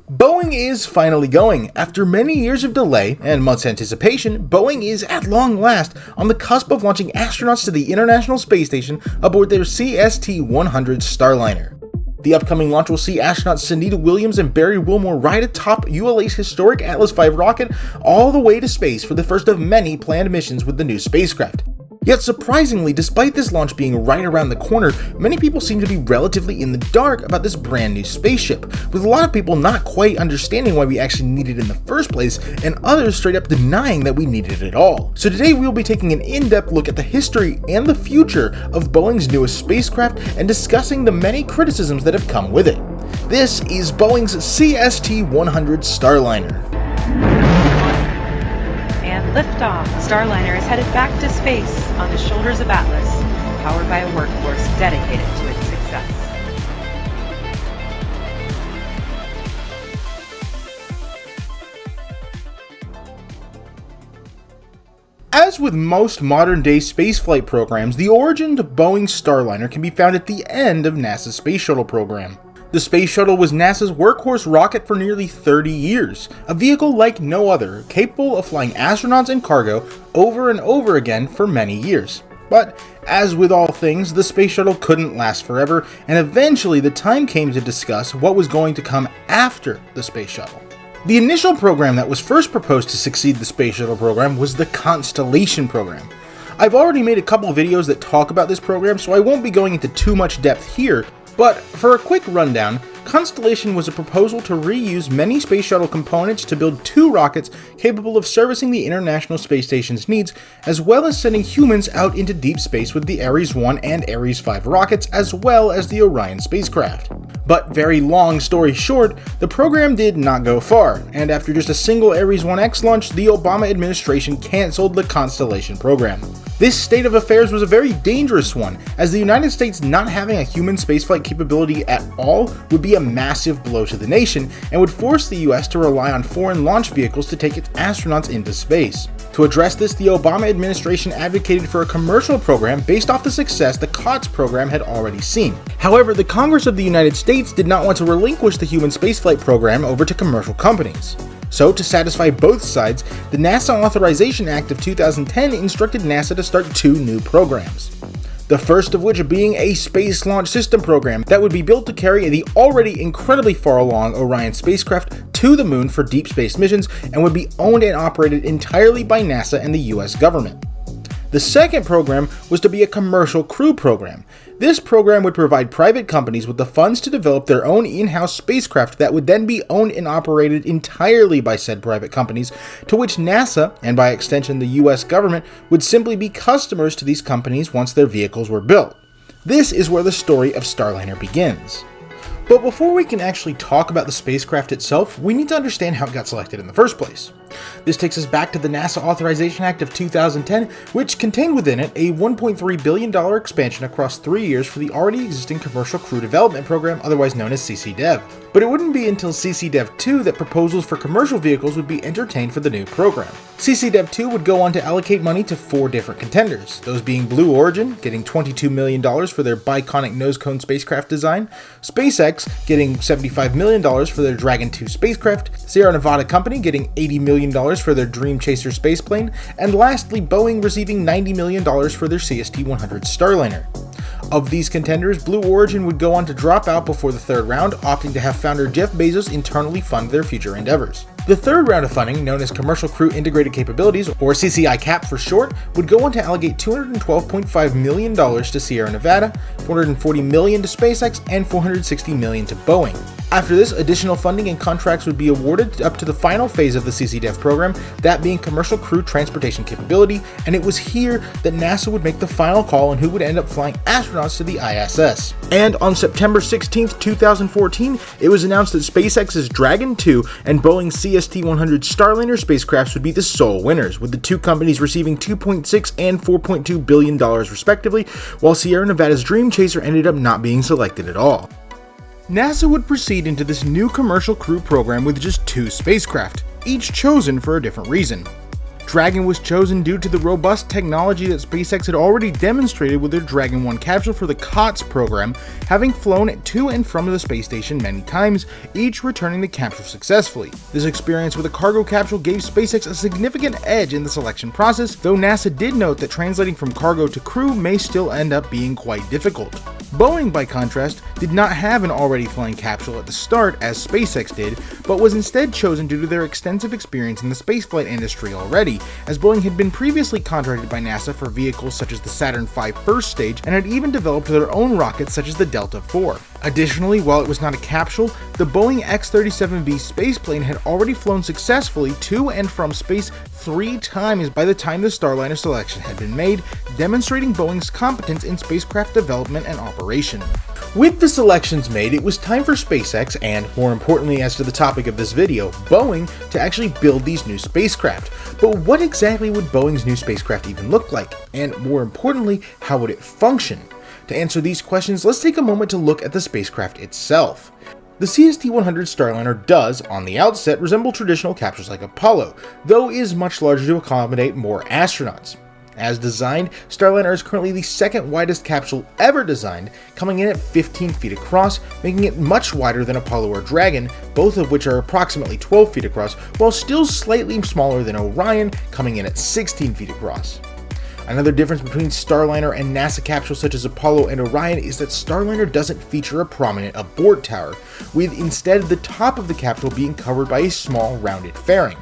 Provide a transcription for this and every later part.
Boeing is finally going. After many years of delay and months' anticipation, Boeing is at long last on the cusp of launching astronauts to the International Space Station aboard their CST-100 Starliner. The upcoming launch will see astronauts Sunita Williams and Barry Wilmore ride atop ULA's historic Atlas V rocket all the way to space for the first of many planned missions with the new spacecraft. Yet surprisingly, despite this launch being right around the corner, many people seem to be relatively in the dark about this brand new spaceship, with a lot of people not quite understanding why we actually need it in the first place, and others straight up denying that we needed it at all. So today we will be taking an in-depth look at the history and the future of Boeing's newest spacecraft and discussing the many criticisms that have come with it. This is Boeing's CST-100 Starliner. Liftoff. Starliner is headed back to space on the shoulders of Atlas, powered by a workforce dedicated to its success. As with most modern-day spaceflight programs, the origin of Boeing's Starliner can be found at the end of NASA's Space Shuttle program. The Space Shuttle was NASA's workhorse rocket for nearly 30 years, a vehicle like no other, capable of flying astronauts and cargo over and over again for many years. But, as with all things, the Space Shuttle couldn't last forever, and eventually the time came to discuss what was going to come after the Space Shuttle. The initial program that was first proposed to succeed the Space Shuttle program was the Constellation program. I've already made a couple of videos that talk about this program, so I won't be going into too much depth here. But for a quick rundown, Constellation was a proposal to reuse many Space Shuttle components to build two rockets capable of servicing the International Space Station's needs, as well as sending humans out into deep space with the Ares 1 and Ares 5 rockets, as well as the Orion spacecraft. But very long story short, the program did not go far, and after just a single Ares 1X launch, the Obama administration cancelled the Constellation program. This state of affairs was a very dangerous one, as the United States not having a human spaceflight capability at all would be a massive blow to the nation, and would force the US to rely on foreign launch vehicles to take its astronauts into space. To address this, the Obama administration advocated for a commercial program based off the success the COTS program had already seen. However, the Congress of the United States did not want to relinquish the human spaceflight program over to commercial companies. So, to satisfy both sides, the NASA Authorization Act of 2010 instructed NASA to start two new programs. The first of which being a Space Launch System program that would be built to carry the already incredibly far along Orion spacecraft to the moon for deep space missions and would be owned and operated entirely by NASA and the US government. The second program was to be a commercial crew program. This program would provide private companies with the funds to develop their own in-house spacecraft that would then be owned and operated entirely by said private companies, to which NASA, and by extension the US government, would simply be customers to these companies once their vehicles were built. This is where the story of Starliner begins. But before we can actually talk about the spacecraft itself, we need to understand how it got selected in the first place. This takes us back to the NASA Authorization Act of 2010, which contained within it a $1.3 billion expansion across 3 years for the already existing Commercial Crew Development Program, otherwise known as CCDEV. But it wouldn't be until CCDEV 2 that proposals for commercial vehicles would be entertained for the new program. CCDEV 2 would go on to allocate money to 4 different contenders, those being Blue Origin, getting $22 million for their biconic nose cone spacecraft design, SpaceX getting $75 million for their Dragon 2 spacecraft, Sierra Nevada Company getting $80 million for their Dream Chaser spaceplane, and lastly Boeing receiving $90 million for their CST-100 Starliner. Of these contenders, Blue Origin would go on to drop out before the third round, opting to have founder Jeff Bezos internally fund their future endeavors. The third round of funding, known as Commercial Crew Integrated Capabilities, or CCI-CAP for short, would go on to allocate $212.5 million to Sierra Nevada, $440 million to SpaceX, and $460 million to Boeing. After this, additional funding and contracts would be awarded up to the final phase of the CCDEV program, that being Commercial Crew Transportation Capability, and it was here that NASA would make the final call on who would end up flying astronauts to the ISS. And on September 16, 2014, it was announced that SpaceX's Dragon 2 and Boeing's CST-100 Starliner spacecrafts would be the sole winners, with the two companies receiving $2.6 and $4.2 billion respectively, while Sierra Nevada's Dream Chaser ended up not being selected at all. NASA would proceed into this new commercial crew program with just 2 spacecraft, each chosen for a different reason. Dragon was chosen due to the robust technology that SpaceX had already demonstrated with their Dragon 1 capsule for the COTS program, having flown to and from the space station many times, each returning the capsule successfully. This experience with a cargo capsule gave SpaceX a significant edge in the selection process, though NASA did note that translating from cargo to crew may still end up being quite difficult. Boeing, by contrast, did not have an already flying capsule at the start as SpaceX did, but was instead chosen due to their extensive experience in the spaceflight industry already, as Boeing had been previously contracted by NASA for vehicles such as the Saturn V first stage and had even developed their own rockets such as the Delta IV. Additionally, while it was not a capsule, the Boeing X-37B spaceplane had already flown successfully to and from space 3 times by the time the Starliner selection had been made, demonstrating Boeing's competence in spacecraft development and operation. With the selections made, it was time for SpaceX, and more importantly as to the topic of this video, Boeing, to actually build these new spacecraft. But what exactly would Boeing's new spacecraft even look like? And more importantly, how would it function? To answer these questions, let's take a moment to look at the spacecraft itself. The CST-100 Starliner does, on the outset, resemble traditional capsules like Apollo, though is much larger to accommodate more astronauts. As designed, Starliner is currently the second widest capsule ever designed, coming in at 15 feet across, making it much wider than Apollo or Dragon, both of which are approximately 12 feet across, while still slightly smaller than Orion, coming in at 16 feet across. Another difference between Starliner and NASA capsules such as Apollo and Orion is that Starliner doesn't feature a prominent abort tower, with instead the top of the capsule being covered by a small rounded fairing.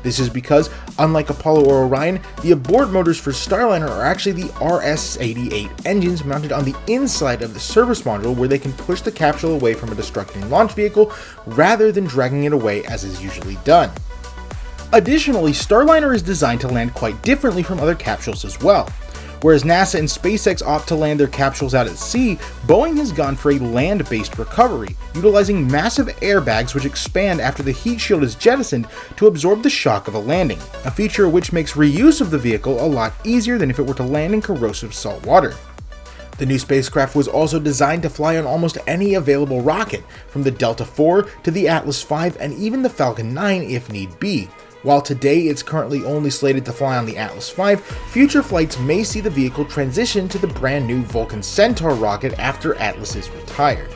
This is because, unlike Apollo or Orion, the abort motors for Starliner are actually the RS-88 engines mounted on the inside of the service module, where they can push the capsule away from a destructing launch vehicle rather than dragging it away as is usually done. Additionally, Starliner is designed to land quite differently from other capsules as well. Whereas NASA and SpaceX opt to land their capsules out at sea, Boeing has gone for a land-based recovery, utilizing massive airbags which expand after the heat shield is jettisoned to absorb the shock of a landing, a feature which makes reuse of the vehicle a lot easier than if it were to land in corrosive salt water. The new spacecraft was also designed to fly on almost any available rocket, from the Delta IV to the Atlas V and even the Falcon 9 if need be. While today it's currently only slated to fly on the Atlas V, future flights may see the vehicle transition to the brand new Vulcan Centaur rocket after Atlas is retired.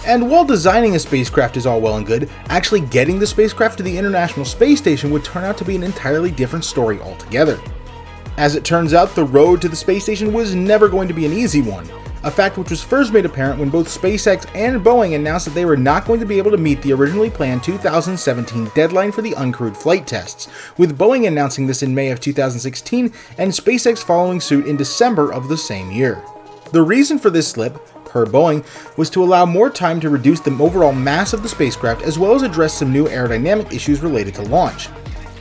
And while designing a spacecraft is all well and good, actually getting the spacecraft to the International Space Station would turn out to be an entirely different story altogether. As it turns out, the road to the space station was never going to be an easy one, a fact which was first made apparent when both SpaceX and Boeing announced that they were not going to be able to meet the originally planned 2017 deadline for the uncrewed flight tests, with Boeing announcing this in May of 2016 and SpaceX following suit in December of the same year. The reason for this slip, per Boeing, was to allow more time to reduce the overall mass of the spacecraft as well as address some new aerodynamic issues related to launch.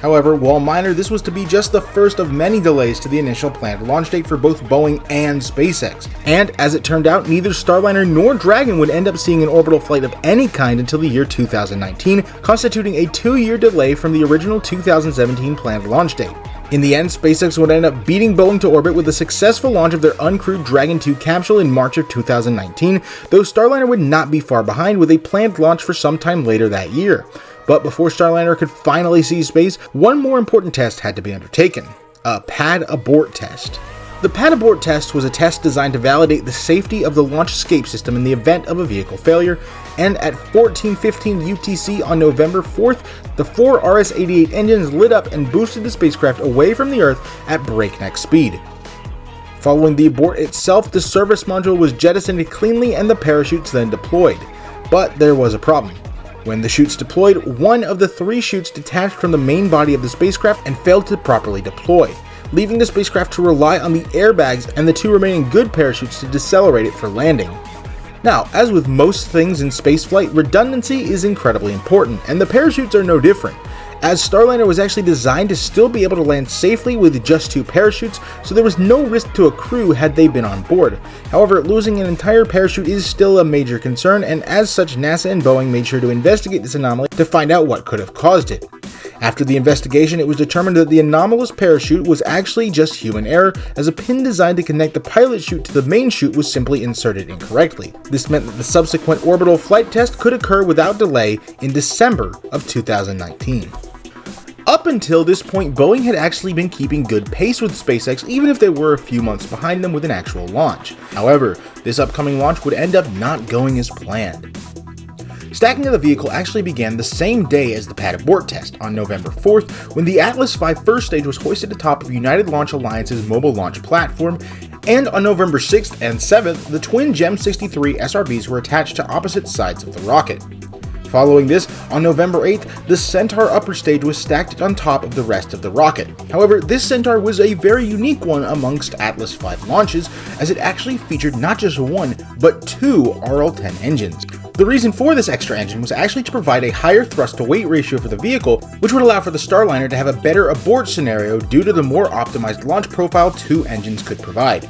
However, while minor, this was to be just the first of many delays to the initial planned launch date for both Boeing and SpaceX. And as it turned out, neither Starliner nor Dragon would end up seeing an orbital flight of any kind until the year 2019, constituting a 2-year delay from the original 2017 planned launch date. In the end, SpaceX would end up beating Boeing to orbit with a successful launch of their uncrewed Dragon 2 capsule in March of 2019, though Starliner would not be far behind with a planned launch for sometime later that year. But before Starliner could finally see space, one more important test had to be undertaken: a pad abort test. The pad abort test was a test designed to validate the safety of the launch escape system in the event of a vehicle failure, and at 14:15 UTC on November 4th, the 4 RS-88 engines lit up and boosted the spacecraft away from the Earth at breakneck speed. Following the abort itself, the service module was jettisoned cleanly and the parachutes then deployed. But there was a problem. When the chutes deployed, one of the 3 chutes detached from the main body of the spacecraft and failed to properly deploy, leaving the spacecraft to rely on the airbags and the 2 remaining good parachutes to decelerate it for landing. Now, as with most things in spaceflight, redundancy is incredibly important, and the parachutes are no different, as Starliner was actually designed to still be able to land safely with just 2 parachutes, so there was no risk to a crew had they been on board. However, losing an entire parachute is still a major concern, and as such, NASA and Boeing made sure to investigate this anomaly to find out what could have caused it. After the investigation, it was determined that the anomalous parachute was actually just human error, as a pin designed to connect the pilot chute to the main chute was simply inserted incorrectly. This meant that the subsequent orbital flight test could occur without delay in December of 2019. Up until this point, Boeing had actually been keeping good pace with SpaceX, even if they were a few months behind them with an actual launch. However, this upcoming launch would end up not going as planned. Stacking of the vehicle actually began the same day as the pad abort test, on November 4th, when the Atlas V first stage was hoisted atop of United Launch Alliance's mobile launch platform, and on November 6th and 7th, the twin GEM 63 SRBs were attached to opposite sides of the rocket. Following this, on November 8th, the Centaur upper stage was stacked on top of the rest of the rocket. However, this Centaur was a very unique one amongst Atlas V launches, as it actually featured not just one, but two RL-10 engines. The reason for this extra engine was actually to provide a higher thrust-to-weight ratio for the vehicle, which would allow for the Starliner to have a better abort scenario due to the more optimized launch profile two engines could provide.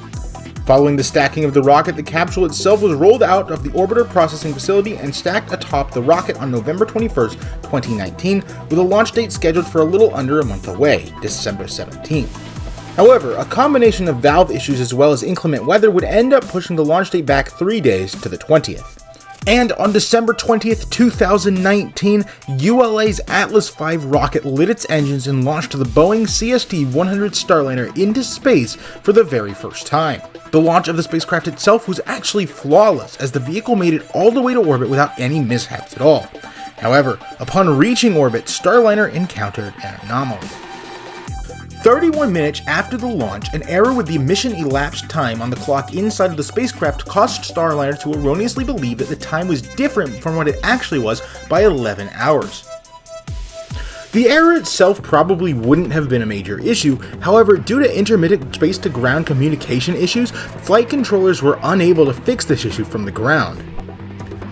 Following the stacking of the rocket, the capsule itself was rolled out of the orbiter processing facility and stacked atop the rocket on November 21st, 2019, with a launch date scheduled for a little under a month away, December 17th. However, a combination of valve issues as well as inclement weather would end up pushing the launch date back 3 days to the 20th. And on December 20th, 2019, ULA's Atlas V rocket lit its engines and launched the Boeing CST-100 Starliner into space for the very first time. The launch of the spacecraft itself was actually flawless, as the vehicle made it all the way to orbit without any mishaps at all. However, upon reaching orbit, Starliner encountered an anomaly. 31 minutes after the launch, an error with the mission elapsed time on the clock inside of the spacecraft caused Starliner to erroneously believe that the time was different from what it actually was by 11 hours. The error itself probably wouldn't have been a major issue, however, due to intermittent space-to-ground communication issues, flight controllers were unable to fix this issue from the ground.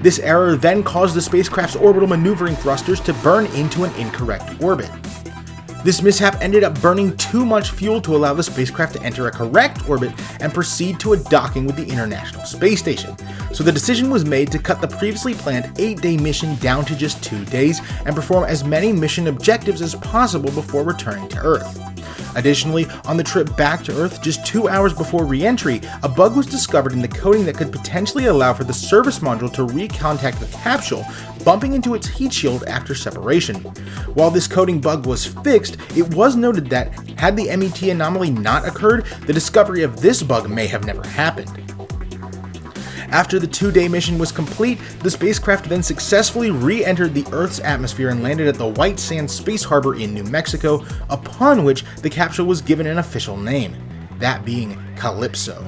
This error then caused the spacecraft's orbital maneuvering thrusters to burn into an incorrect orbit. This mishap ended up burning too much fuel to allow the spacecraft to enter a correct orbit and proceed to a docking with the International Space Station. So the decision was made to cut the previously planned 8-day mission down to just 2 days and perform as many mission objectives as possible before returning to Earth. Additionally, on the trip back to Earth just 2 hours before re-entry, a bug was discovered in the coding that could potentially allow for the service module to recontact the capsule, bumping into its heat shield after separation. While this coding bug was fixed, it was noted that, had the MET anomaly not occurred, the discovery of this bug may have never happened. After the 2-day mission was complete, the spacecraft then successfully re-entered the Earth's atmosphere and landed at the White Sands Space Harbor in New Mexico, upon which the capsule was given an official name, that being Calypso.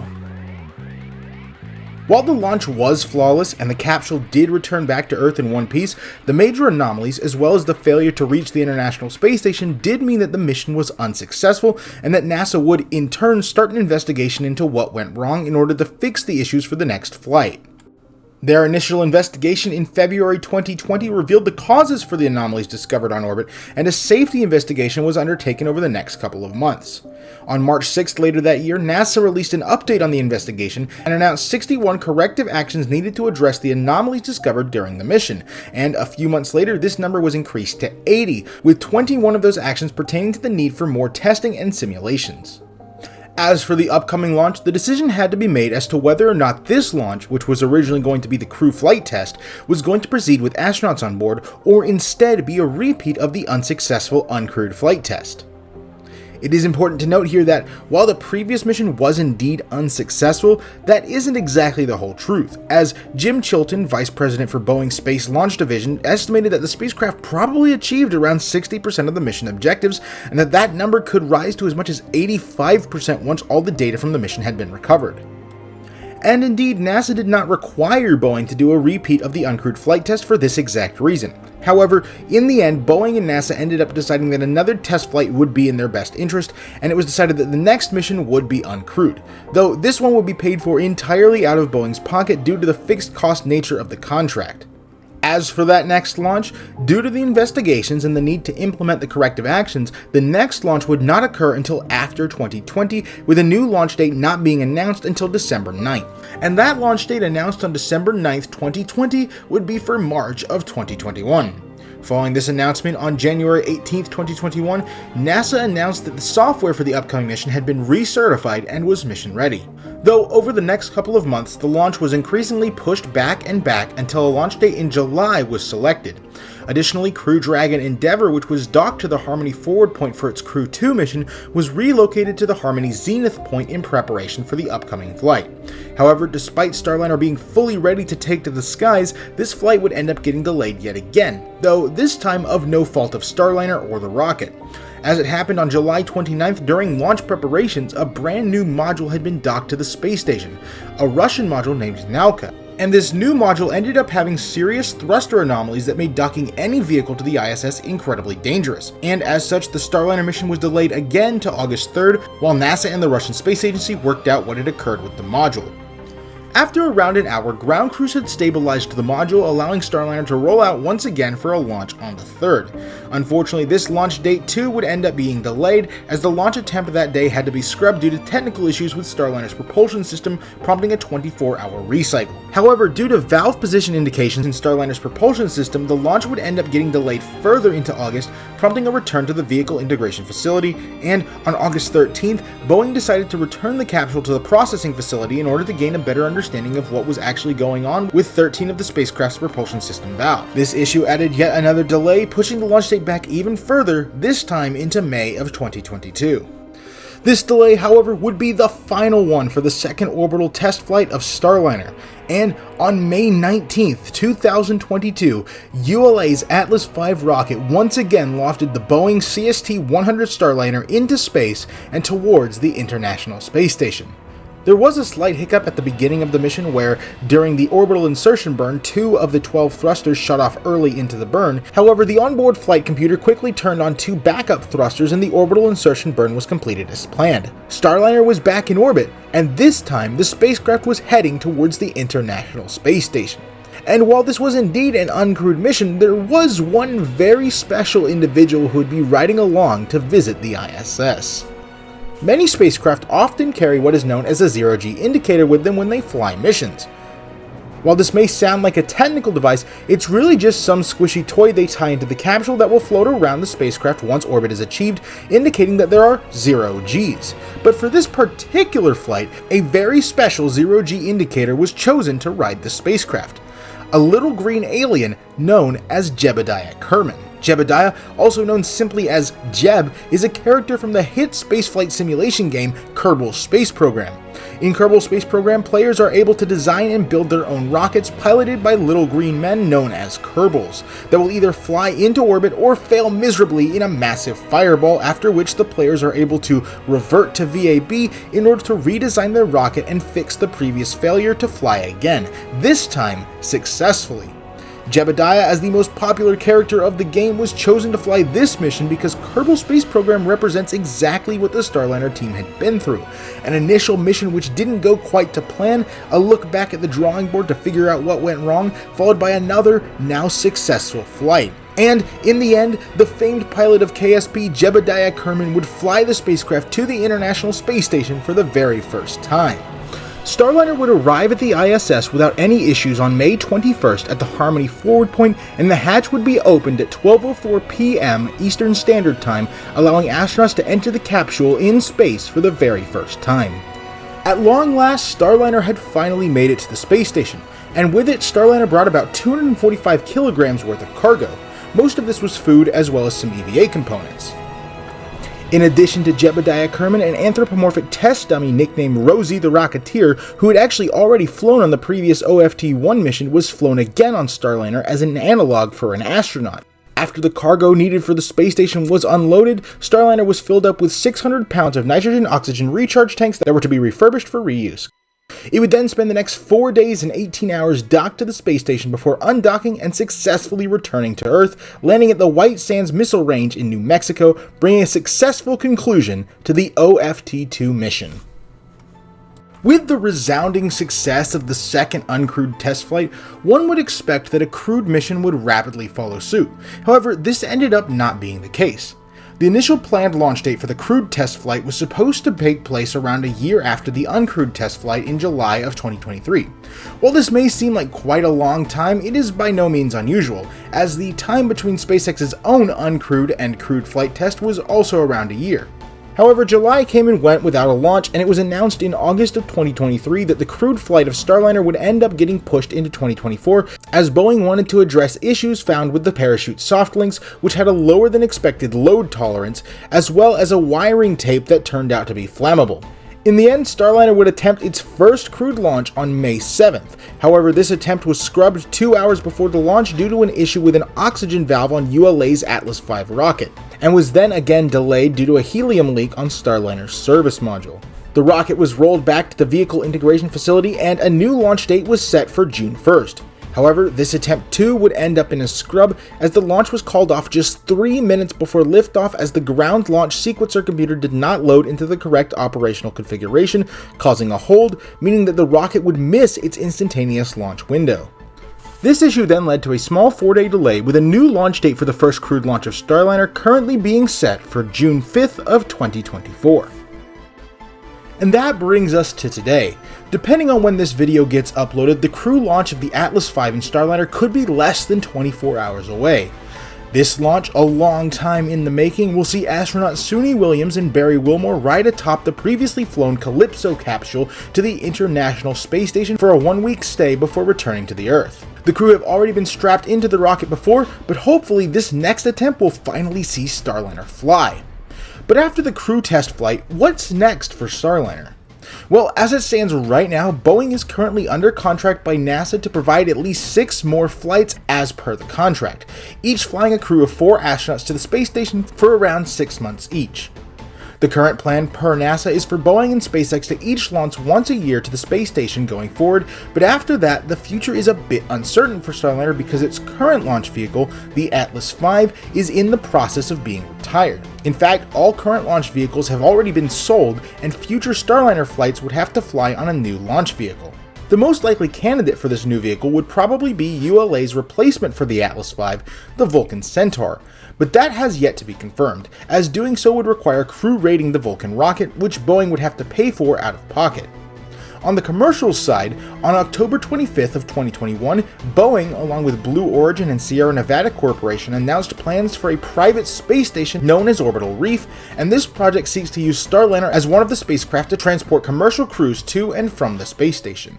While the launch was flawless and the capsule did return back to Earth in one piece, the major anomalies as well as the failure to reach the International Space Station did mean that the mission was unsuccessful and that NASA would in turn start an investigation into what went wrong in order to fix the issues for the next flight. Their initial investigation in February 2020 revealed the causes for the anomalies discovered on orbit, and a safety investigation was undertaken over the next couple of months. On March 6th later that year, NASA released an update on the investigation and announced 61 corrective actions needed to address the anomalies discovered during the mission, and a few months later this number was increased to 80, with 21 of those actions pertaining to the need for more testing and simulations. As for the upcoming launch, the decision had to be made as to whether or not this launch, which was originally going to be the crew flight test, was going to proceed with astronauts on board, or instead be a repeat of the unsuccessful uncrewed flight test. It is important to note here that while the previous mission was indeed unsuccessful, that isn't exactly the whole truth, as Jim Chilton, Vice President for Boeing's Space Launch Division, estimated that the spacecraft probably achieved around 60% of the mission objectives, and that number could rise to as much as 85% once all the data from the mission had been recovered. And indeed, NASA did not require Boeing to do a repeat of the uncrewed flight test for this exact reason. However, in the end, Boeing and NASA ended up deciding that another test flight would be in their best interest, and it was decided that the next mission would be uncrewed, though this one would be paid for entirely out of Boeing's pocket due to the fixed cost nature of the contract. As for that next launch, due to the investigations and the need to implement the corrective actions, the next launch would not occur until after 2020, with a new launch date not being announced until December 9th. And that launch date announced on December 9th, 2020 would be for March of 2021. Following this announcement on January 18th, 2021, NASA announced that the software for the upcoming mission had been recertified and was mission ready. Though over the next couple of months, the launch was increasingly pushed back and back until a launch date in July was selected. Additionally, Crew Dragon Endeavour, which was docked to the Harmony forward point for its Crew 2 mission, was relocated to the Harmony Zenith point in preparation for the upcoming flight. However, despite Starliner being fully ready to take to the skies, this flight would end up getting delayed yet again, though this time of no fault of Starliner or the rocket. As it happened on July 29th, during launch preparations, a brand new module had been docked to the space station, a Russian module named Nalka. And this new module ended up having serious thruster anomalies that made docking any vehicle to the ISS incredibly dangerous. And as such, the Starliner mission was delayed again to August 3rd, while NASA and the Russian Space Agency worked out what had occurred with the module. After around an hour, ground crews had stabilized the module, allowing Starliner to roll out once again for a launch on the 3rd. Unfortunately, this launch date too would end up being delayed, as the launch attempt that day had to be scrubbed due to technical issues with Starliner's propulsion system, prompting a 24-hour recycle. However, due to valve position indications in Starliner's propulsion system, the launch would end up getting delayed further into August, prompting a return to the vehicle integration facility, and on August 13th, Boeing decided to return the capsule to the processing facility in order to gain a better understanding of what was actually going on with 13 of the spacecraft's propulsion system valves. This issue added yet another delay, pushing the launch date back even further, this time into May of 2022. This delay, however, would be the final one for the second orbital test flight of Starliner, and on May 19th, 2022, ULA's Atlas V rocket once again lofted the Boeing CST-100 Starliner into space and towards the International Space Station. There was a slight hiccup at the beginning of the mission where, during the orbital insertion burn, 2 of the 12 thrusters shut off early into the burn. However, the onboard flight computer quickly turned on 2 backup thrusters and the orbital insertion burn was completed as planned. Starliner was back in orbit, and this time the spacecraft was heading towards the International Space Station. And while this was indeed an uncrewed mission, there was one very special individual who would be riding along to visit the ISS. Many spacecraft often carry what is known as a zero-G indicator with them when they fly missions. While this may sound like a technical device, it's really just some squishy toy they tie into the capsule that will float around the spacecraft once orbit is achieved, indicating that there are 0 Gs. But for this particular flight, a very special 0-G indicator was chosen to ride the spacecraft. A little green alien known as Jebediah Kerman. Jebediah, also known simply as Jeb, is a character from the hit spaceflight simulation game Kerbal Space Program. In Kerbal Space Program, players are able to design and build their own rockets piloted by little green men known as Kerbals, that will either fly into orbit or fail miserably in a massive fireball, after which the players are able to revert to VAB in order to redesign their rocket and fix the previous failure to fly again, this time successfully. Jebediah, as the most popular character of the game, was chosen to fly this mission because Kerbal Space Program represents exactly what the Starliner team had been through. An initial mission which didn't go quite to plan, a look back at the drawing board to figure out what went wrong, followed by another, now successful flight. And in the end, the famed pilot of KSP, Jebediah Kerman, would fly the spacecraft to the International Space Station for the very first time. Starliner would arrive at the ISS without any issues on May 21st at the Harmony forward point, and the hatch would be opened at 12:04 p.m. Eastern Standard Time, allowing astronauts to enter the capsule in space for the very first time. At long last, Starliner had finally made it to the space station, and with it, Starliner brought about 245 kilograms worth of cargo. Most of this was food as well as some EVA components. In addition to Jebediah Kerman, an anthropomorphic test dummy nicknamed Rosie the Rocketeer, who had actually already flown on the previous OFT-1 mission, was flown again on Starliner as an analog for an astronaut. After the cargo needed for the space station was unloaded, Starliner was filled up with 600 pounds of nitrogen-oxygen recharge tanks that were to be refurbished for reuse. It would then spend the next 4 days and 18 hours docked to the space station before undocking and successfully returning to Earth, landing at the White Sands Missile Range in New Mexico, bringing a successful conclusion to the OFT-2 mission. With the resounding success of the second uncrewed test flight, one would expect that a crewed mission would rapidly follow suit. However, this ended up not being the case. The initial planned launch date for the crewed test flight was supposed to take place around a year after the uncrewed test flight in July of 2023. While this may seem like quite a long time, it is by no means unusual, as the time between SpaceX's own uncrewed and crewed flight test was also around a year. However, July came and went without a launch, and it was announced in August of 2023 that the crewed flight of Starliner would end up getting pushed into 2024, as Boeing wanted to address issues found with the parachute soft links, which had a lower than expected load tolerance, as well as a wiring tape that turned out to be flammable. In the end, Starliner would attempt its first crewed launch on May 7th. However, this attempt was scrubbed 2 hours before the launch due to an issue with an oxygen valve on ULA's Atlas V rocket, and was then again delayed due to a helium leak on Starliner's service module. The rocket was rolled back to the Vehicle Integration Facility, and a new launch date was set for June 1st. However, this attempt too would end up in a scrub, as the launch was called off just 3 minutes before liftoff, as the ground launch sequencer computer did not load into the correct operational configuration, causing a hold, meaning that the rocket would miss its instantaneous launch window. This issue then led to a small 4-day delay, with a new launch date for the first crewed launch of Starliner currently being set for June 5th of 2024. And that brings us to today. Depending on when this video gets uploaded, the crew launch of the Atlas V in Starliner could be less than 24 hours away. This launch, a long time in the making, will see astronauts Suni Williams and Barry Wilmore ride atop the previously flown Calypso capsule to the International Space Station for a 1-week stay before returning to the Earth. The crew have already been strapped into the rocket before, but hopefully this next attempt will finally see Starliner fly. But after the crew test flight, what's next for Starliner? Well, as it stands right now, Boeing is currently under contract by NASA to provide at least 6 more flights as per the contract, each flying a crew of 4 astronauts to the space station for around 6 months each. The current plan per NASA is for Boeing and SpaceX to each launch once a year to the space station going forward, but after that, the future is a bit uncertain for Starliner because its current launch vehicle, the Atlas V, is in the process of being retired. In fact, all current launch vehicles have already been sold, and future Starliner flights would have to fly on a new launch vehicle. The most likely candidate for this new vehicle would probably be ULA's replacement for the Atlas V, the Vulcan Centaur, but that has yet to be confirmed, as doing so would require crew raiding the Vulcan rocket, which Boeing would have to pay for out of pocket. On the commercial side, on October 25th of 2021, Boeing, along with Blue Origin and Sierra Nevada Corporation, announced plans for a private space station known as Orbital Reef, and this project seeks to use Starliner as one of the spacecraft to transport commercial crews to and from the space station.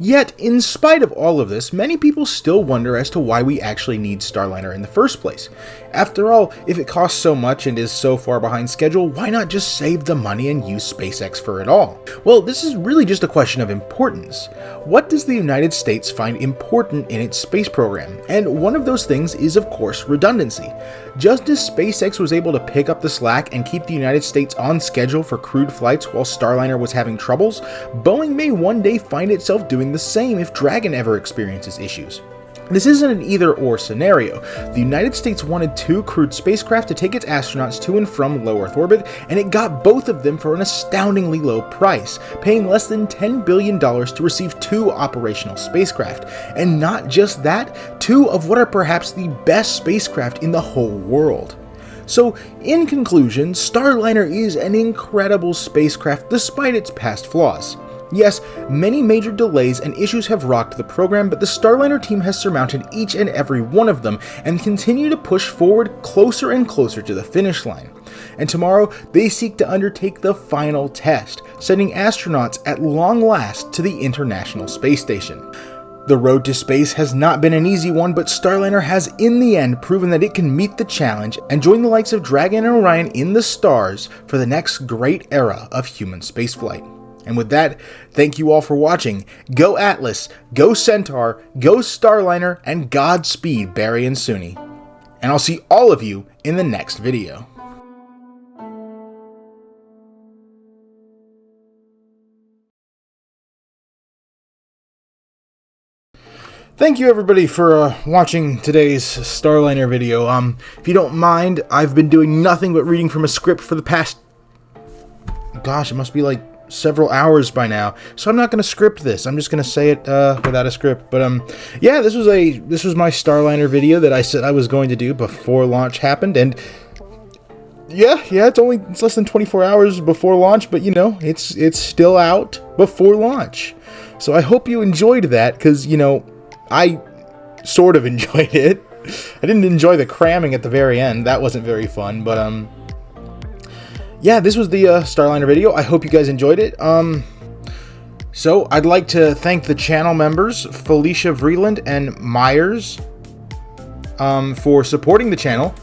Yet, in spite of all of this, many people still wonder as to why we actually need Starliner in the first place. After all, if it costs so much and is so far behind schedule, why not just save the money and use SpaceX for it all? Well, this is really just a question of importance. What does the United States find important in its space program? And one of those things is, of course, redundancy. Just as SpaceX was able to pick up the slack and keep the United States on schedule for crewed flights while Starliner was having troubles, Boeing may one day find itself doing the same if Dragon ever experiences issues. This isn't an either-or scenario. The United States wanted 2 crewed spacecraft to take its astronauts to and from low Earth orbit, and it got both of them for an astoundingly low price, paying less than $10 billion to receive 2 operational spacecraft. And not just that, 2 of what are perhaps the best spacecraft in the whole world. So, in conclusion, Starliner is an incredible spacecraft despite its past flaws. Yes, many major delays and issues have rocked the program, but the Starliner team has surmounted each and every one of them and continue to push forward closer and closer to the finish line. And tomorrow, they seek to undertake the final test, sending astronauts at long last to the International Space Station. The road to space has not been an easy one, but Starliner has in the end proven that it can meet the challenge and join the likes of Dragon and Orion in the stars for the next great era of human spaceflight. And with that, thank you all for watching. Go Atlas, go Centaur, go Starliner, and Godspeed Barry and Suni. And I'll see all of you in the next video. Thank you everybody for watching today's Starliner video. If you don't mind, I've been doing nothing but reading from a script for the past... Gosh, it must be like several hours by now, so I'm not going to script this. I'm just going to say it without a script. But yeah, this was my Starliner video that I said I was going to do before launch happened, and yeah, it's less than 24 hours before launch, but you know, it's still out before launch. So I hope you enjoyed that, because you know, I sort of enjoyed it. I didn't enjoy the cramming at the very end. That wasn't very fun, but yeah, this was the Starliner video. I hope you guys enjoyed it. So I'd like to thank the channel members, Felicia Vreeland and Myers, for supporting the channel.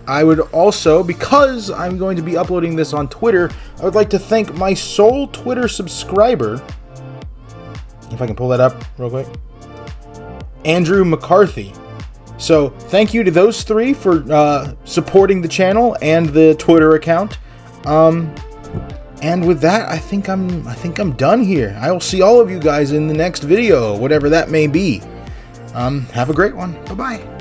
I would also, because I'm going to be uploading this on Twitter, I would like to thank my sole Twitter subscriber, if I can pull that up real quick, Andrew McCarthy. So thank you to those three for supporting the channel and the Twitter account. And with that, I think I'm done here. I will see all of you guys in the next video, whatever that may be. Have a great one. Bye-bye.